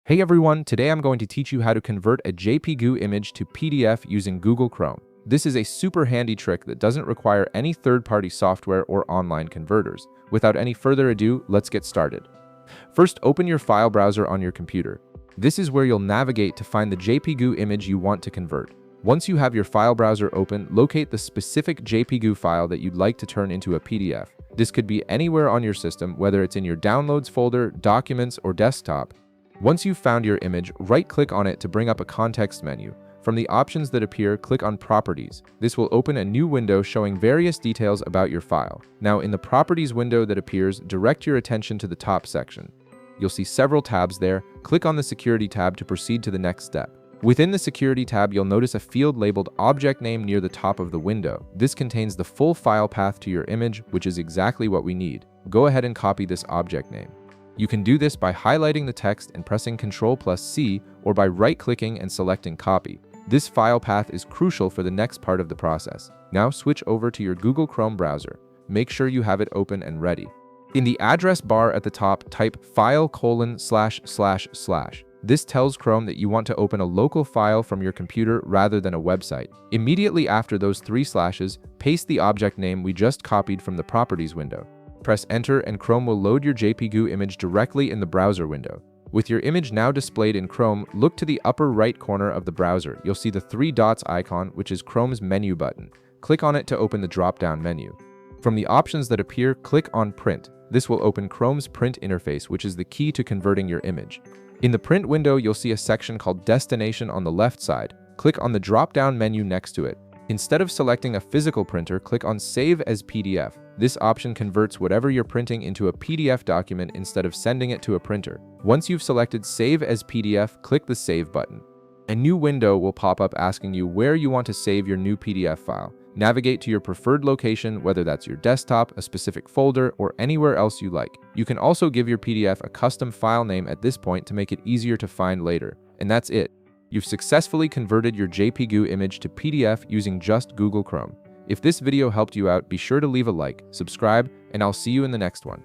Hey everyone, today I'm going to teach you how to convert a JPG image to PDF using Google Chrome. This is a super handy trick that doesn't require any third-party software or online converters. Without any further ado, let's get started. First, open your file browser on your computer. This is where you'll navigate to find the JPG image you want to convert. Once you have your file browser open, locate the specific JPG file that you'd like to turn into a PDF. This could be anywhere on your system, whether it's in your Downloads folder, Documents, or Desktop. Once you've found your image, right-click on it to bring up a context menu. From the options that appear, click on Properties. This will open a new window showing various details about your file. Now, in the Properties window that appears, direct your attention to the top section. You'll see several tabs there. Click on the Security tab to proceed to the next step. Within the Security tab, you'll notice a field labeled Object Name near the top of the window. This contains the full file path to your image, which is exactly what we need. Go ahead and copy this object name. You can do this by highlighting the text and pressing Ctrl+C, or by right-clicking and selecting Copy. This file path is crucial for the next part of the process. Now switch over to your Google Chrome browser. Make sure you have it open and ready. In the address bar at the top, type file://. This tells Chrome that you want to open a local file from your computer rather than a website. Immediately after those 3 slashes, paste the object name we just copied from the Properties window. Press Enter and Chrome will load your JPG image directly in the browser window. With your image now displayed in Chrome, look to the upper right corner of the browser. You'll see the 3 dots icon, which is Chrome's menu button. Click on it to open the drop-down menu. From the options that appear, click on Print. This will open Chrome's print interface, which is the key to converting your image. In the print window, you'll see a section called Destination on the left side. Click on the drop-down menu next to it. Instead of selecting a physical printer, click on Save as PDF. This option converts whatever you're printing into a PDF document instead of sending it to a printer. Once you've selected Save as PDF, click the Save button. A new window will pop up asking you where you want to save your new PDF file. Navigate to your preferred location, whether that's your desktop, a specific folder, or anywhere else you like. You can also give your PDF a custom file name at this point to make it easier to find later. And that's it. You've successfully converted your JPG image to PDF using just Google Chrome. If this video helped you out, be sure to leave a like, subscribe, and I'll see you in the next one.